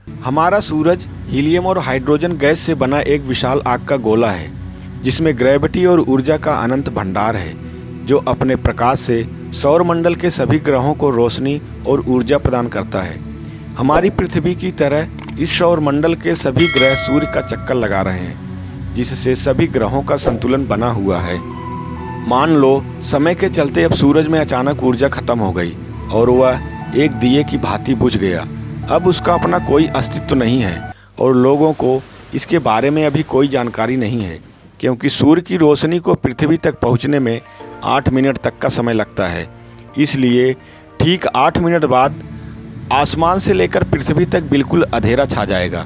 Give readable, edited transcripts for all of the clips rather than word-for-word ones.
हमारा सूरज हीलियम और hydrogen gas से बना एक विशाल आग का गोला है, जिसमें ग्रेविटी और ऊर्जा का अनंत भंडार है, जो अपने प्रकाश से सौरमंडल के सभी ग्रहों को रोशनी और ऊर्जा प्रदान करता है। हमारी पृथ्वी की तरह इस सौरमंडल के सभी ग्रह सूर्य का चक्कर लगा रहे हैं, जिससे सभी ग्रहों का संतुलन बना हुआ है। मान लो समय के चलते अब सूरज में अचानक ऊर्जा खत्म हो गई और वह एक दिए की भांति बुझ गया। अब उसका अपना कोई अस्तित्व नहीं है और लोगों को इसके बारे में अभी कोई जानकारी नहीं है, क्योंकि सूर्य की रोशनी को पृथ्वी तक पहुंचने में 8 मिनट तक का समय लगता है। इसलिए ठीक 8 मिनट बाद आसमान से लेकर पृथ्वी तक बिल्कुल अंधेरा छा जाएगा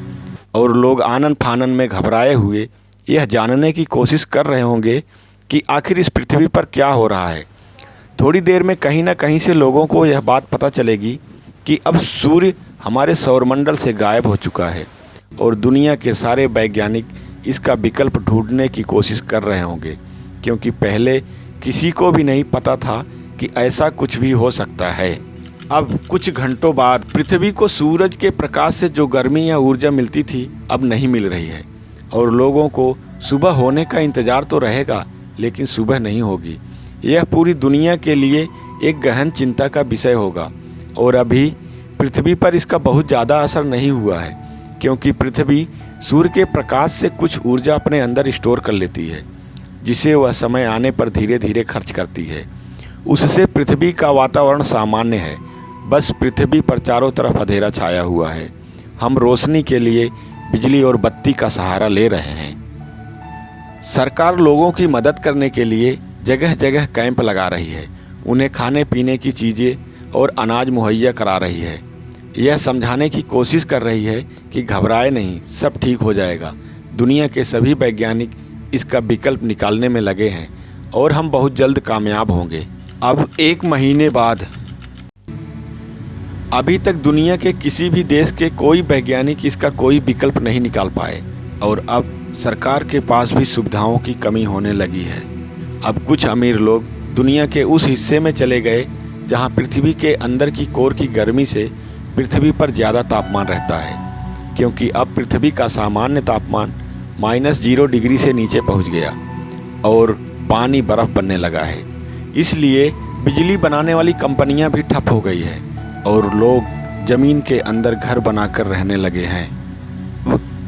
और लोग आनन फानन में घबराए हुए यह जानने की कोशिश कर रहे होंगे कि आखिर इस पृथ्वी पर क्या हो रहा है। थोड़ी देर में कहीं ना कहीं से लोगों को यह बात पता चलेगी कि अब सूर्य हमारे सौरमंडल से गायब हो चुका है और दुनिया के सारे वैज्ञानिक इसका विकल्प ढूंढने की कोशिश कर रहे होंगे, क्योंकि पहले किसी को भी नहीं पता था कि ऐसा कुछ भी हो सकता है। अब कुछ घंटों बाद पृथ्वी को सूरज के प्रकाश से जो गर्मी या ऊर्जा मिलती थी अब नहीं मिल रही है और लोगों को सुबह होने का इंतज़ार तो रहेगा, लेकिन सुबह नहीं होगी। यह पूरी दुनिया के लिए एक गहन चिंता का विषय होगा और अभी पृथ्वी पर इसका बहुत ज़्यादा असर नहीं हुआ है, क्योंकि पृथ्वी सूर्य के प्रकाश से कुछ ऊर्जा अपने अंदर स्टोर कर लेती है, जिसे वह समय आने पर धीरे धीरे खर्च करती है। उससे पृथ्वी का वातावरण सामान्य है, बस पृथ्वी पर चारों तरफ अंधेरा छाया हुआ है। हम रोशनी के लिए बिजली और बत्ती का सहारा ले रहे हैं। सरकार लोगों की मदद करने के लिए जगह जगह कैंप लगा रही है, उन्हें खाने पीने की चीज़ें और अनाज मुहैया करा रही है। यह समझाने की कोशिश कर रही है कि घबराए नहीं, सब ठीक हो जाएगा। दुनिया के सभी वैज्ञानिक इसका विकल्प निकालने में लगे हैं और हम बहुत जल्द कामयाब होंगे। अब 1 महीने बाद अभी तक दुनिया के किसी भी देश के कोई वैज्ञानिक इसका कोई विकल्प नहीं निकाल पाए और अब सरकार के पास भी सुविधाओं की कमी होने लगी है। अब कुछ अमीर लोग दुनिया के उस हिस्से में चले गए जहां पृथ्वी के अंदर की कोर की गर्मी से पृथ्वी पर ज़्यादा तापमान रहता है, क्योंकि अब पृथ्वी का सामान्य तापमान -0 डिग्री से नीचे पहुंच गया और पानी बर्फ़ बनने लगा है। इसलिए बिजली बनाने वाली कंपनियां भी ठप हो गई है और लोग ज़मीन के अंदर घर बनाकर रहने लगे हैं।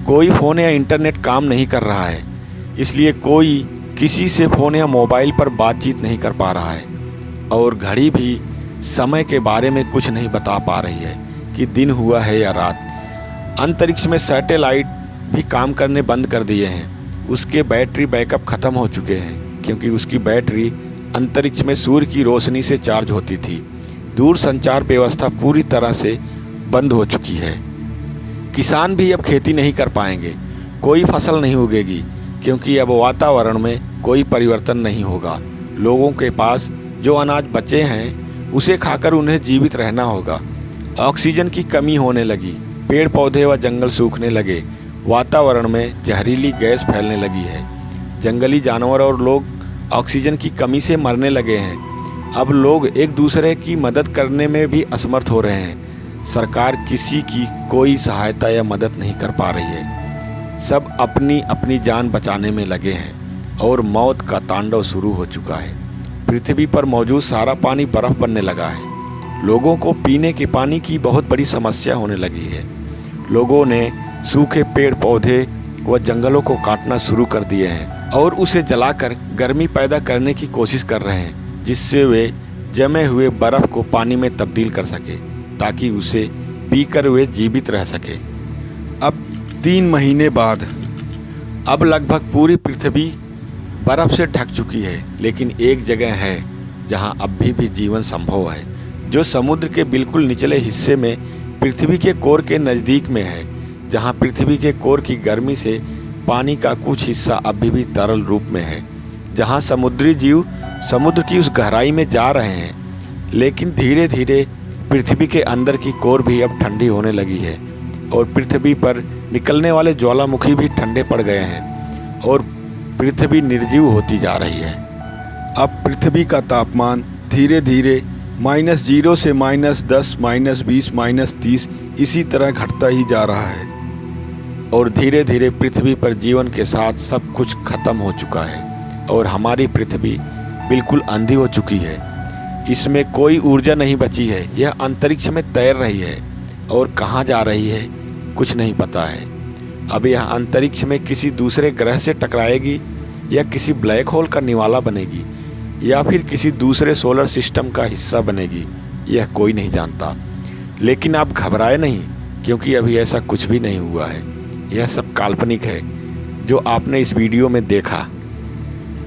कोई फ़ोन या इंटरनेट काम नहीं कर रहा है, इसलिए कोई किसी से फ़ोन या मोबाइल पर बातचीत नहीं कर पा रहा है और घड़ी भी समय के बारे में कुछ नहीं बता पा रही है कि दिन हुआ है या रात। अंतरिक्ष में सैटेलाइट भी काम करने बंद कर दिए हैं, उसके बैटरी बैकअप ख़त्म हो चुके हैं, क्योंकि उसकी बैटरी अंतरिक्ष में सूर्य की रोशनी से चार्ज होती थी। दूर संचार व्यवस्था पूरी तरह से बंद हो चुकी है। किसान भी अब खेती नहीं कर पाएंगे, कोई फसल नहीं उगेगी, क्योंकि अब वातावरण में कोई परिवर्तन नहीं होगा। लोगों के पास जो अनाज बचे हैं उसे खाकर उन्हें जीवित रहना होगा। ऑक्सीजन की कमी होने लगी, पेड़ पौधे व जंगल सूखने लगे, वातावरण में जहरीली गैस फैलने लगी है। जंगली जानवर और लोग ऑक्सीजन की कमी से मरने लगे हैं। अब लोग एक दूसरे की मदद करने में भी असमर्थ हो रहे हैं। सरकार किसी की कोई सहायता या मदद नहीं कर पा रही है। सब अपनी अपनी जान बचाने में लगे हैं और मौत का तांडव शुरू हो चुका है। पृथ्वी पर मौजूद सारा पानी बर्फ़ बनने लगा है। लोगों को पीने के पानी की बहुत बड़ी समस्या होने लगी है। लोगों ने सूखे पेड़ पौधे व जंगलों को काटना शुरू कर दिए हैं और उसे जलाकर गर्मी पैदा करने की कोशिश कर रहे हैं, जिससे वे जमे हुए बर्फ़ को पानी में तब्दील कर सके, ताकि उसे पीकर वे जीवित रह सके। अब 3 महीने बाद अब लगभग पूरी पृथ्वी बर्फ़ से ढक चुकी है, लेकिन एक जगह है जहां अब भी जीवन संभव है, जो समुद्र के बिल्कुल निचले हिस्से में पृथ्वी के कोर के नज़दीक में है, जहां पृथ्वी के कोर की गर्मी से पानी का कुछ हिस्सा अभी भी तरल रूप में है, जहां समुद्री जीव समुद्र की उस गहराई में जा रहे हैं। लेकिन धीरे धीरे पृथ्वी के अंदर की कोर भी अब ठंडी होने लगी है और पृथ्वी पर निकलने वाले ज्वालामुखी भी ठंडे पड़ गए हैं और पृथ्वी निर्जीव होती जा रही है। अब पृथ्वी का तापमान धीरे धीरे -0 से -10, -20, -30 इसी तरह घटता ही जा रहा है और धीरे धीरे पृथ्वी पर जीवन के साथ सब कुछ खत्म हो चुका है और हमारी पृथ्वी बिल्कुल अंधी हो चुकी है। इसमें कोई ऊर्जा नहीं बची है। यह अंतरिक्ष में तैर रही है और कहाँ जा रही है कुछ नहीं पता है। अब यह अंतरिक्ष में किसी दूसरे ग्रह से टकराएगी या किसी ब्लैक होल का निवाला बनेगी या फिर किसी दूसरे सोलर सिस्टम का हिस्सा बनेगी, यह कोई नहीं जानता। लेकिन आप घबराए नहीं, क्योंकि अभी ऐसा कुछ भी नहीं हुआ है। यह सब काल्पनिक है जो आपने इस वीडियो में देखा।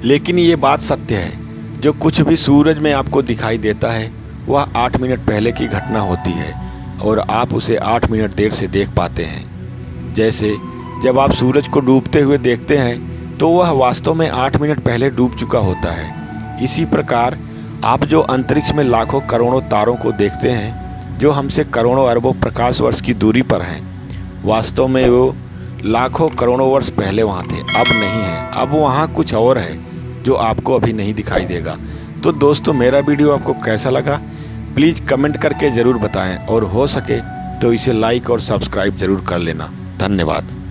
लेकिन ये बात सत्य है, जो कुछ भी सूरज में आपको दिखाई देता है वह 8 मिनट पहले की घटना होती है और आप उसे 8 मिनट देर से देख पाते हैं। जैसे जब आप सूरज को डूबते हुए देखते हैं तो वह वास्तव में 8 मिनट पहले डूब चुका होता है। इसी प्रकार आप जो अंतरिक्ष में लाखों करोड़ों तारों को देखते हैं जो हमसे करोड़ों अरबों प्रकाश वर्ष की दूरी पर हैं, वास्तव में वो लाखों करोड़ों वर्ष पहले वहाँ थे, अब नहीं है। अब वहाँ कुछ और है जो आपको अभी नहीं दिखाई देगा। तो दोस्तों, मेरा वीडियो आपको कैसा लगा प्लीज़ कमेंट करके ज़रूर बताएं और हो सके तो इसे लाइक और सब्सक्राइब ज़रूर कर लेना। धन्यवाद।